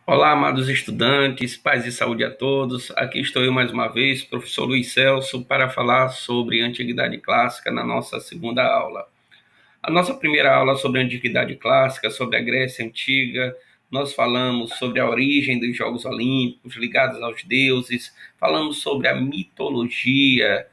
Olá, amados estudantes, paz e saúde a todos. Aqui estou eu mais uma vez, professor Luiz Celso, para falar sobre Antiguidade Clássica na nossa segunda aula. A nossa primeira aula sobre Antiguidade Clássica, sobre a Grécia Antiga, nós falamos sobre a origem dos Jogos Olímpicos ligados aos deuses, falamos sobre a mitologia,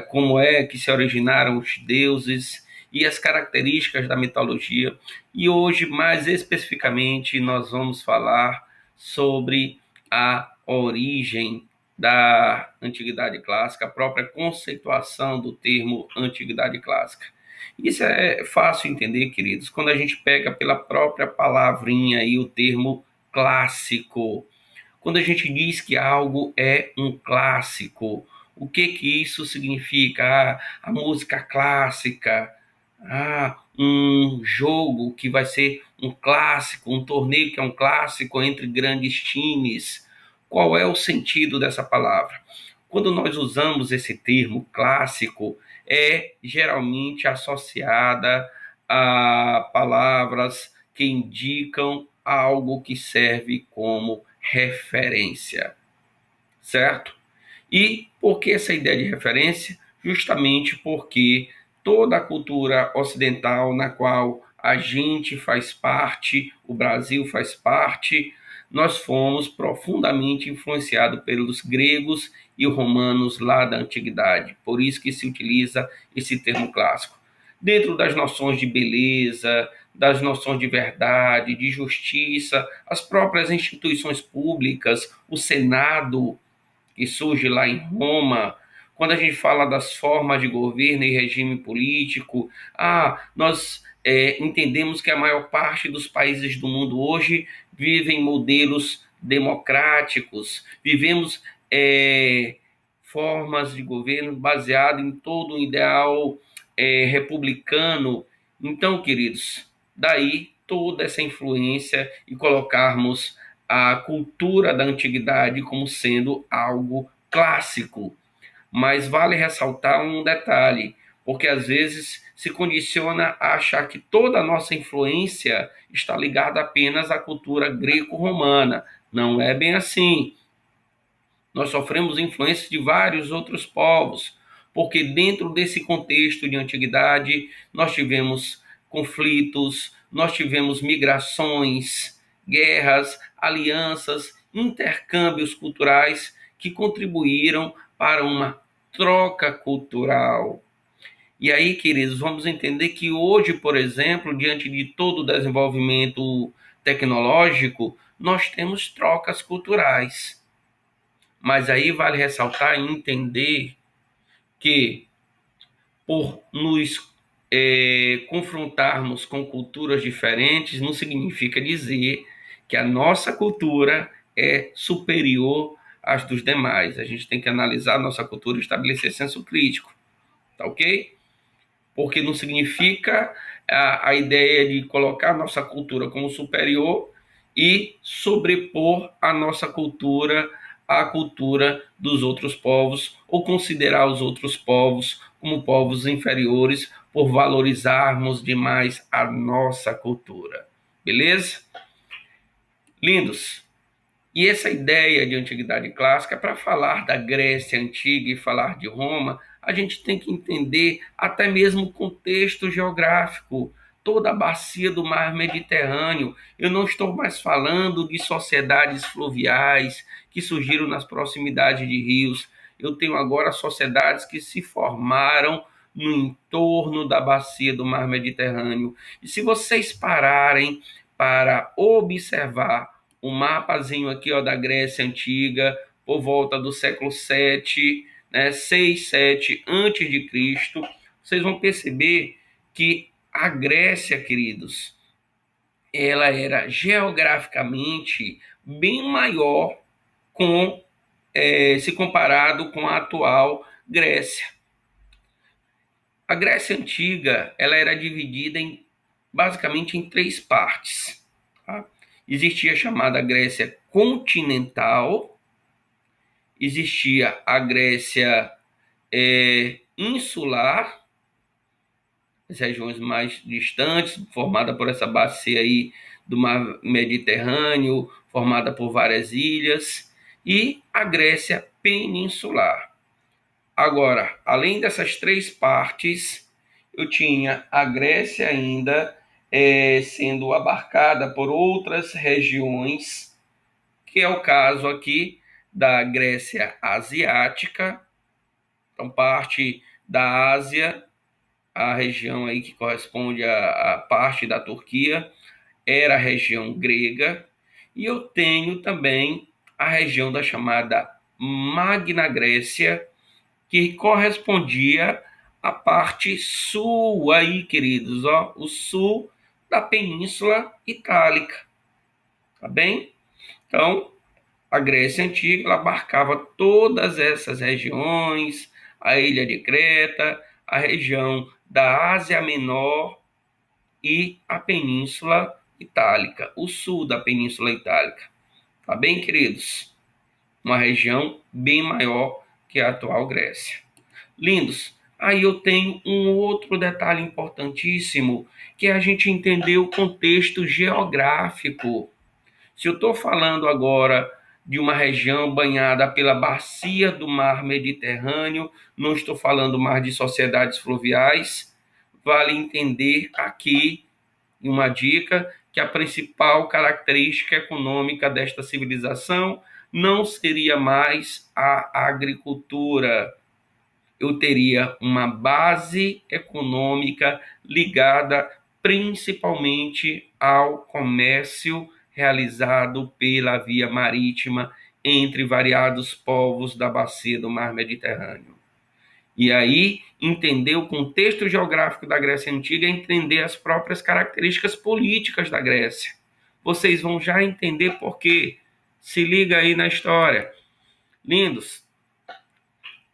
como é que se originaram os deuses e as características da mitologia. E hoje, mais especificamente, nós vamos falar sobre a origem da Antiguidade Clássica, a própria conceituação do termo Antiguidade Clássica. Isso é fácil entender, queridos, quando a gente pega pela própria palavrinha aí o termo clássico. Quando a gente diz que algo é um clássico, o que que isso significa? A música clássica, um jogo que vai ser um clássico, um torneio que é um clássico entre grandes times. Qual é o sentido dessa palavra? Quando nós usamos esse termo clássico, é geralmente associada a palavras que indicam algo que serve como referência, certo? E por que essa ideia de referência? Justamente porque toda a cultura ocidental na qual a gente faz parte, o Brasil faz parte, nós fomos profundamente influenciados pelos gregos e romanos lá da antiguidade. Por isso que se utiliza esse termo clássico. Dentro das noções de beleza, das noções de verdade, de justiça, as próprias instituições públicas, o Senado, que surge lá em Roma, quando a gente fala das formas de governo e regime político, nós entendemos que a maior parte dos países do mundo hoje vivem modelos democráticos, vivemos formas de governo baseado em todo um ideal republicano. Então, queridos, daí toda essa influência e colocarmos a cultura da antiguidade como sendo algo clássico. Mas vale ressaltar um detalhe, porque às vezes se condiciona a achar que toda a nossa influência está ligada apenas à cultura greco-romana. Não é bem assim. Nós sofremos influência de vários outros povos, porque dentro desse contexto de antiguidade nós tivemos conflitos, nós tivemos migrações, guerras, alianças, intercâmbios culturais que contribuíram para uma troca cultural. E aí, queridos, vamos entender que hoje, por exemplo, diante de todo o desenvolvimento tecnológico, nós temos trocas culturais. Mas aí vale ressaltar e entender que, por nos confrontarmos com culturas diferentes, não significa dizer que a nossa cultura é superior às dos demais. A gente tem que analisar a nossa cultura e estabelecer senso crítico, tá ok? Porque não significa a ideia de colocar a nossa cultura como superior e sobrepor a nossa cultura à cultura dos outros povos, ou considerar os outros povos como povos inferiores por valorizarmos demais a nossa cultura. Beleza? Lindos! E essa ideia de antiguidade clássica, para falar da Grécia antiga e falar de Roma, a gente tem que entender até mesmo o contexto geográfico, toda a bacia do mar Mediterrâneo. Eu não estou mais falando de sociedades fluviais que surgiram nas proximidades de rios. Eu tenho agora sociedades que se formaram no entorno da bacia do mar Mediterrâneo. E se vocês pararem para observar um mapazinho aqui, ó, da Grécia Antiga, por volta do século 7, né, 6, 7 antes de Cristo, vocês vão perceber que a Grécia, queridos, ela era geograficamente bem maior se comparado com a atual Grécia. A Grécia Antiga, ela era dividida basicamente em três partes, tá? Existia a chamada Grécia continental, existia a Grécia insular, as regiões mais distantes, formada por essa bacia aí do mar Mediterrâneo, formada por várias ilhas, e a Grécia peninsular. Agora, além dessas três partes, eu tinha a Grécia ainda sendo abarcada por outras regiões, que é o caso aqui da Grécia asiática, então parte da Ásia, a região aí que corresponde à parte da Turquia, era a região grega, e eu tenho também a região da chamada Magna Grécia, que correspondia à parte sul aí, queridos, ó, o sul da Península Itálica, tá bem? Então, a Grécia Antiga ela abarcava todas essas regiões, a ilha de Creta, a região da Ásia Menor e a Península Itálica, o sul da Península Itálica. Tá bem, queridos? Uma região bem maior que a atual Grécia. Lindos, aí eu tenho um outro detalhe importantíssimo, que é a gente entender o contexto geográfico. Se eu estou falando agora de uma região banhada pela bacia do mar Mediterrâneo, não estou falando mais de sociedades fluviais, vale entender aqui uma dica que a principal característica econômica desta civilização não seria mais a agricultura. Eu teria uma base econômica ligada principalmente ao comércio realizado pela via marítima entre variados povos da bacia do mar Mediterrâneo. E aí, entender o contexto geográfico da Grécia Antiga é entender as próprias características políticas da Grécia. Vocês vão já entender por quê. Se liga aí na história. Lindos,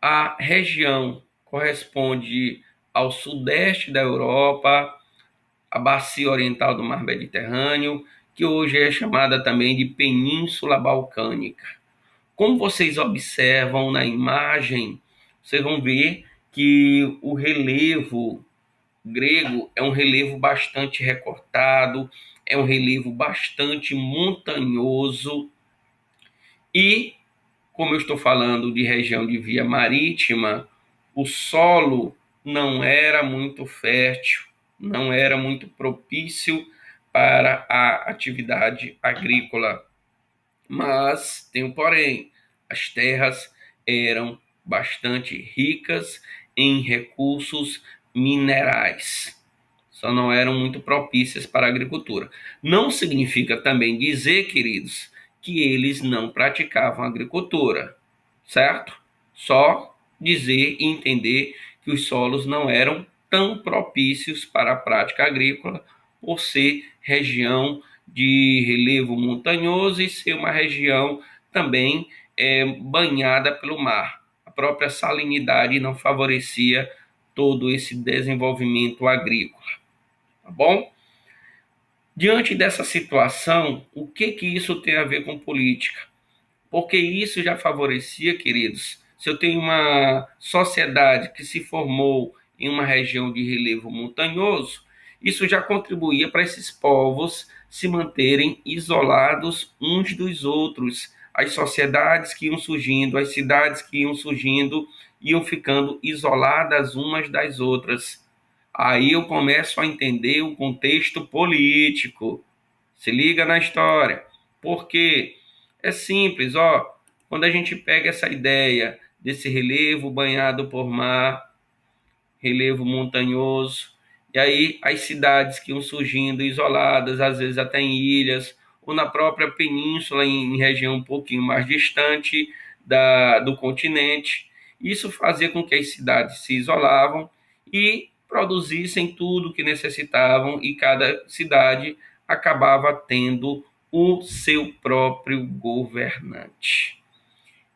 a região corresponde ao sudeste da Europa, a bacia oriental do mar Mediterrâneo, que hoje é chamada também de Península Balcânica. Como vocês observam na imagem, vocês vão ver que o relevo grego é um relevo bastante recortado, é um relevo bastante montanhoso e, como eu estou falando de região de via marítima, o solo não era muito fértil, não era muito propício para a atividade agrícola. Mas tem um porém, as terras eram bastante ricas em recursos minerais, só não eram muito propícias para a agricultura. Não significa também dizer, queridos, que eles não praticavam agricultura, certo? Só dizer e entender que os solos não eram tão propícios para a prática agrícola, por ser região de relevo montanhoso e ser uma região também banhada pelo mar. A própria salinidade não favorecia todo esse desenvolvimento agrícola, tá bom? Diante dessa situação, o que isso tem a ver com política? Porque isso já favorecia, queridos, se eu tenho uma sociedade que se formou em uma região de relevo montanhoso, isso já contribuía para esses povos se manterem isolados uns dos outros. As sociedades que iam surgindo, as cidades que iam surgindo, iam ficando isoladas umas das outras. Aí eu começo a entender o contexto político. Se liga na história. Por quê? É simples, ó. Quando a gente pega essa ideia desse relevo banhado por mar, relevo montanhoso, e aí as cidades que iam surgindo isoladas, às vezes até em ilhas, ou na própria península, em região um pouquinho mais distante do continente. Isso fazia com que as cidades se isolavam e produzissem tudo o que necessitavam, e cada cidade acabava tendo o seu próprio governante.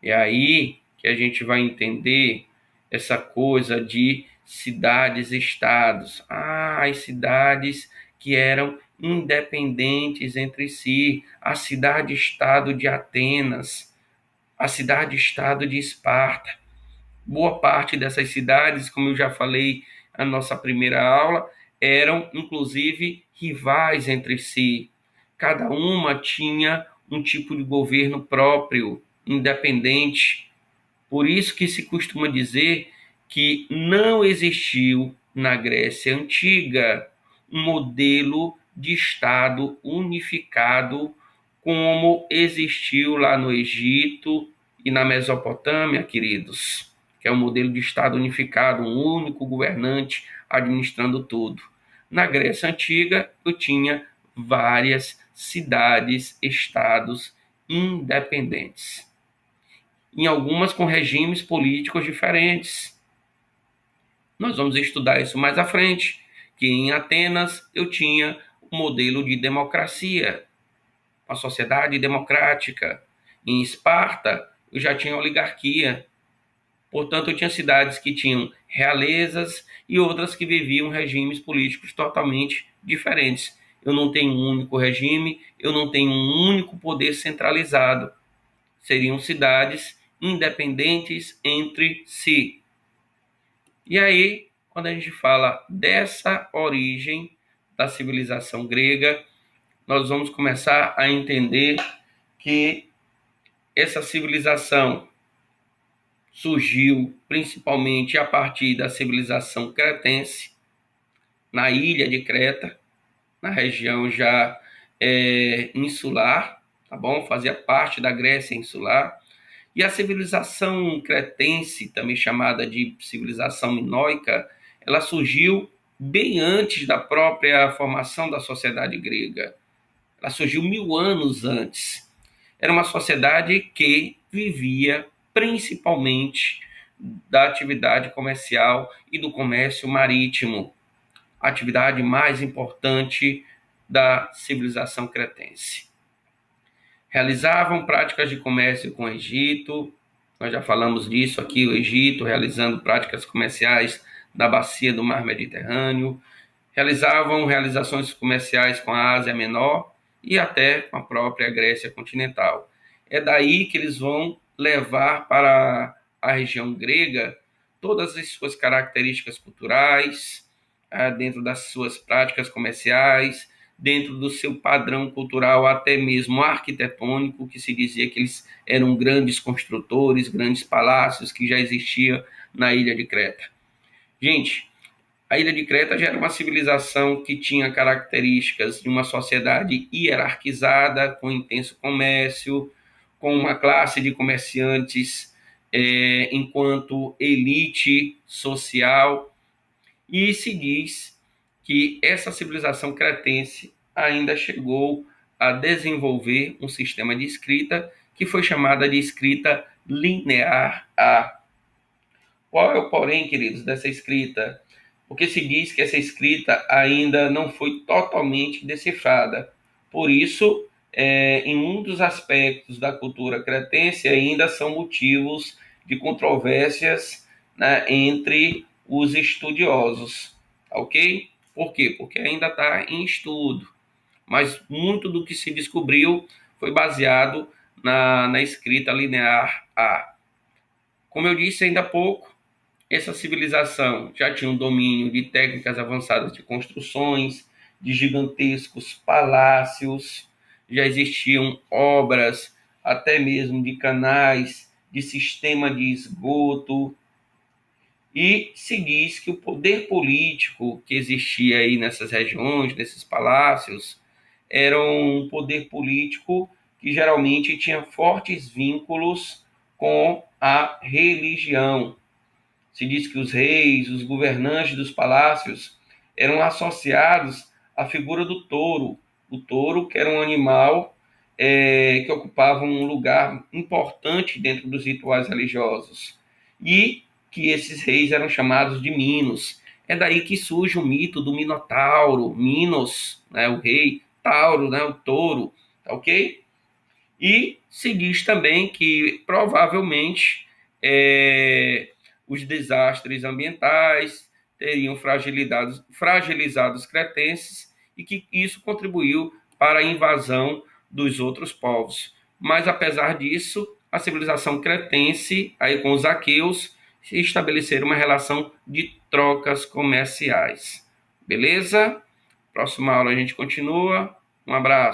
É aí que a gente vai entender essa coisa de cidades-estados. As cidades que eram independentes entre si. A cidade-estado de Atenas, a cidade-estado de Esparta. Boa parte dessas cidades, como eu já falei na nossa primeira aula, eram inclusive rivais entre si. Cada uma tinha um tipo de governo próprio, independente. Por isso que se costuma dizer que não existiu na Grécia Antiga um modelo de Estado unificado como existiu lá no Egito e na Mesopotâmia, queridos, que é um modelo de Estado unificado, um único governante administrando tudo. Na Grécia Antiga, eu tinha várias cidades, estados independentes, em algumas com regimes políticos diferentes. Nós vamos estudar isso mais à frente, que em Atenas eu tinha um modelo de democracia, uma sociedade democrática. Em Esparta eu já tinha oligarquia. Portanto, eu tinha cidades que tinham realezas e outras que viviam regimes políticos totalmente diferentes. Eu não tenho um único regime, eu não tenho um único poder centralizado. Seriam cidades independentes entre si. E aí, quando a gente fala dessa origem da civilização grega, nós vamos começar a entender que essa civilização surgiu principalmente a partir da civilização cretense, na ilha de Creta, na região já insular, tá bom? Fazia parte da Grécia insular. E a civilização cretense, também chamada de civilização minoica, ela surgiu bem antes da própria formação da sociedade grega. Ela surgiu 1000 anos antes. Era uma sociedade que vivia principalmente da atividade comercial e do comércio marítimo, a atividade mais importante da civilização cretense. Realizavam práticas de comércio com o Egito, nós já falamos disso aqui, o Egito realizando práticas comerciais da bacia do Mar Mediterrâneo, realizavam realizações comerciais com a Ásia Menor e até com a própria Grécia continental. É daí que eles vão levar para a região grega todas as suas características culturais, dentro das suas práticas comerciais, dentro do seu padrão cultural, até mesmo arquitetônico, que se dizia que eles eram grandes construtores, grandes palácios que já existiam na ilha de Creta. Gente, a ilha de Creta já era uma civilização que tinha características de uma sociedade hierarquizada, com intenso comércio, com uma classe de comerciantes enquanto elite social, e se diz que essa civilização cretense ainda chegou a desenvolver um sistema de escrita que foi chamada de escrita linear A. Qual é o porém, queridos, dessa escrita? Porque se diz que essa escrita ainda não foi totalmente decifrada. Por isso, em um dos aspectos da cultura cretense ainda são motivos de controvérsias, né, entre os estudiosos, ok? Por quê? Porque ainda está em estudo, mas muito do que se descobriu foi baseado na escrita linear A. Como eu disse ainda há pouco, essa civilização já tinha um domínio de técnicas avançadas de construções, de gigantescos palácios, já existiam obras até mesmo de canais, de sistema de esgoto, e se diz que o poder político que existia aí nessas regiões, nesses palácios, era um poder político que geralmente tinha fortes vínculos com a religião. Se diz que os reis, os governantes dos palácios eram associados à figura do touro. O touro, que era um animal que ocupava um lugar importante dentro dos rituais religiosos. E que esses reis eram chamados de Minos. É daí que surge o mito do Minotauro, Minos, né, o rei, Tauro, né, o touro, tá ok? E se diz também que provavelmente os desastres ambientais teriam fragilizado os cretenses e que isso contribuiu para a invasão dos outros povos. Mas, apesar disso, a civilização cretense, aí com os aqueus, se estabeleceram uma relação de trocas comerciais. Beleza? Próxima aula a gente continua. Um abraço.